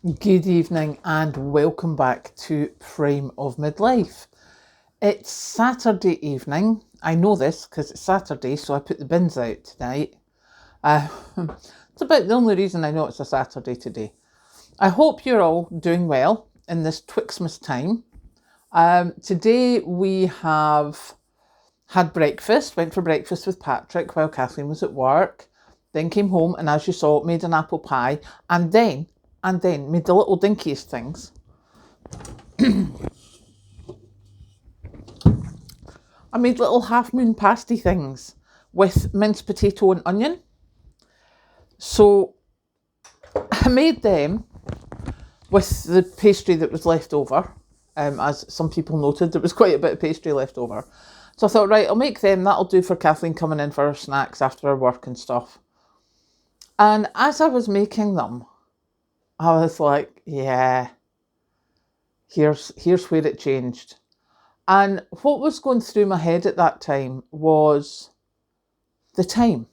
Good evening and welcome back to Prime of Midlife. It's Saturday evening. I know this because it's Saturday, so I put the bins out tonight. Uh, it's about the only reason I know it's a Saturday today. I hope you're all doing well in this Twixmas time. Today we have had breakfast, went for breakfast with Patrick while Kathleen was at work, then came home and, as you saw, made an apple pie, and then made the little dinkiest things. I made little half moon pasty things with minced potato and onion. So I made them with the pastry that was left over. As some people noted, there was quite a bit of pastry left over. So I thought, right, I'll make them. That'll do for Kathleen coming in for her snacks after her work and stuff. And as I was making them, I was like, yeah, here's where it changed. And what was going through my head at that time was the time.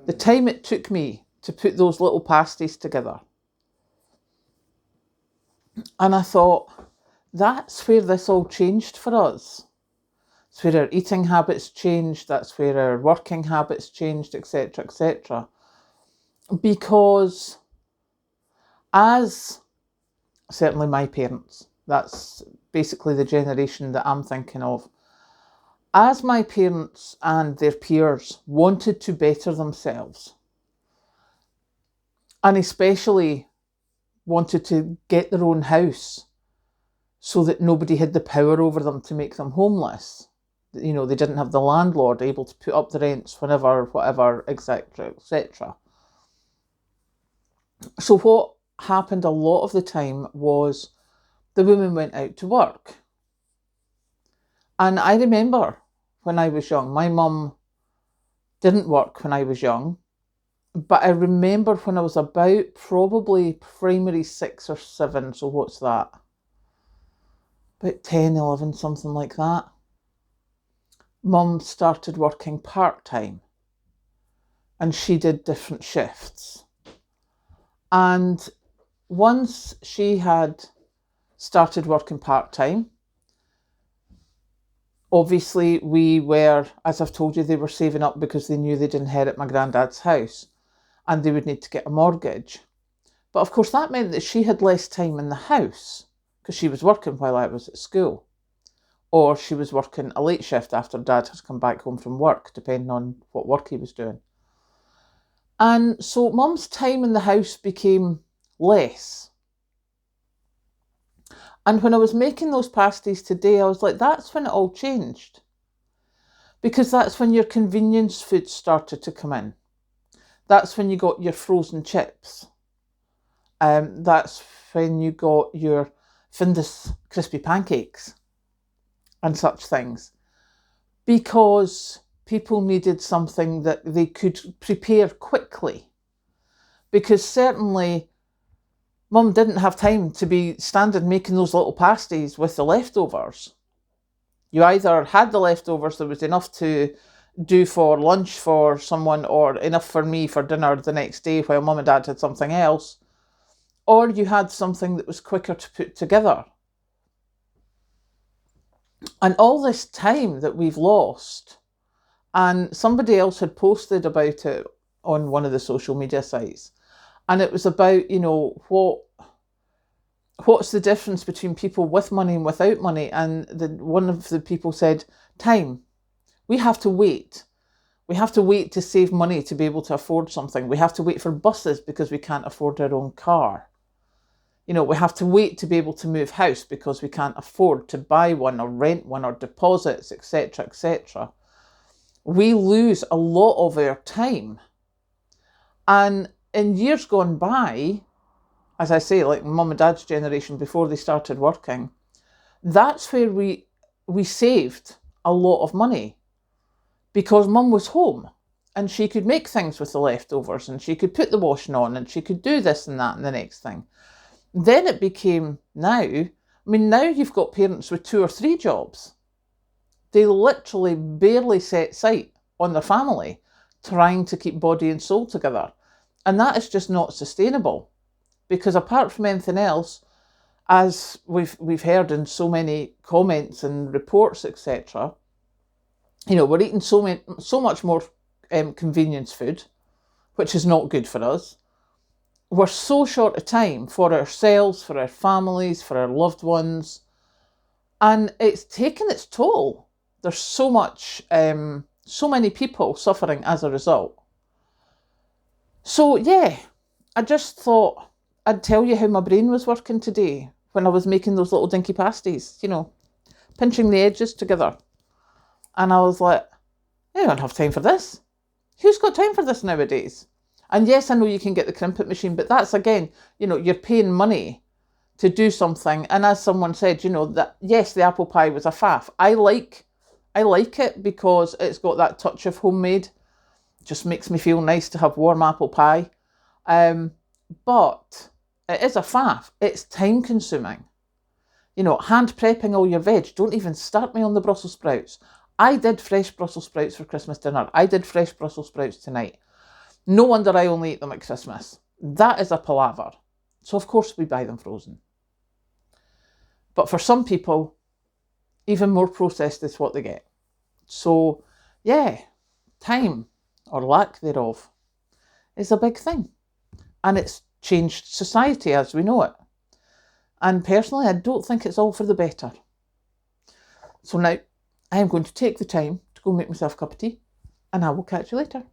The time it took me to put those little pasties together. And I thought, that's where this all changed for us. It's where our eating habits changed, that's where our working habits changed, etc., etc. Because as certainly my parents, that's basically the generation that I'm thinking of, as my parents and their peers wanted to better themselves, and especially wanted to get their own house so that nobody had the power over them to make them homeless. You know, they didn't have the landlord able to put up the rents whenever, whatever, etc., etc. So what happened a lot of the time was the women went out to work. And I remember when I was young, my mum didn't work when I was young, but I remember when I was about probably primary 6 or 7, so what's that? About 10, 11, something like that. Mum started working part-time and she did different shifts. And once she had started working part-time, obviously we were, as I've told you, they were saving up because they knew they'd inherit my granddad's house and they would need to get a mortgage. But of course that meant that she had less time in the house because she was working while I was at school. Or she was working a late shift after Dad had come back home from work, depending on what work he was doing. And so Mum's time in the house became less. And when I was making those pasties today, I was like, that's when it all changed. Because that's when your convenience foods started to come in. That's when you got your frozen chips. That's when you got your Findus crispy pancakes and such things, because people needed something that they could prepare quickly. Because certainly Mum didn't have time to be standing making those little pasties with the leftovers. You either had the leftovers, there was enough to do for lunch for someone or enough for me for dinner the next day while Mum and Dad had something else, or you had something that was quicker to put together. And all this time that we've lost, and somebody else had posted about it on one of the social media sites, and it was about, you know, what's the difference between people with money and without money? And one of the people said, time. We have to wait. We have to wait to save money to be able to afford something. We have to wait for buses because we can't afford our own car. You know, we have to wait to be able to move house because we can't afford to buy one or rent one or deposits, etc., etc. We lose a lot of our time. And in years gone by, as I say, like Mum and Dad's generation before they started working, that's where we saved a lot of money, because Mum was home and she could make things with the leftovers and she could put the washing on and she could do this and that and the next thing. Then it became now you've got parents with 2 or 3 jobs. They literally barely set sight on their family, trying to keep body and soul together. And that is just not sustainable. because apart from anything else, as we've heard in so many comments and reports, etc., we're eating so much more convenience food, which is not good for us. We're so short of time for ourselves, for our families, for our loved ones, and it's taken its toll. There's so many people suffering as a result. So yeah, I just thought I'd tell you how my brain was working today when I was making those little dinky pasties, pinching the edges together. And I was like, I don't have time for this. Who's got time for this nowadays? And yes, I know you can get the crimpet machine, but that's again, you're paying money to do something. And as someone said, that yes, the apple pie was a faff. I like it because it's got that touch of homemade. Just makes me feel nice to have warm apple pie. But it is a faff. It's time consuming. Hand prepping all your veg. Don't even start me on the Brussels sprouts. I did fresh Brussels sprouts for Christmas dinner. I did fresh Brussels sprouts tonight. No wonder I only eat them at Christmas. That is a palaver. So of course we buy them frozen. But for some people, even more processed is what they get. So yeah, time, or lack thereof, is a big thing. And it's changed society as we know it. And personally, I don't think it's all for the better. So now, I am going to take the time to go make myself a cup of tea, and I will catch you later.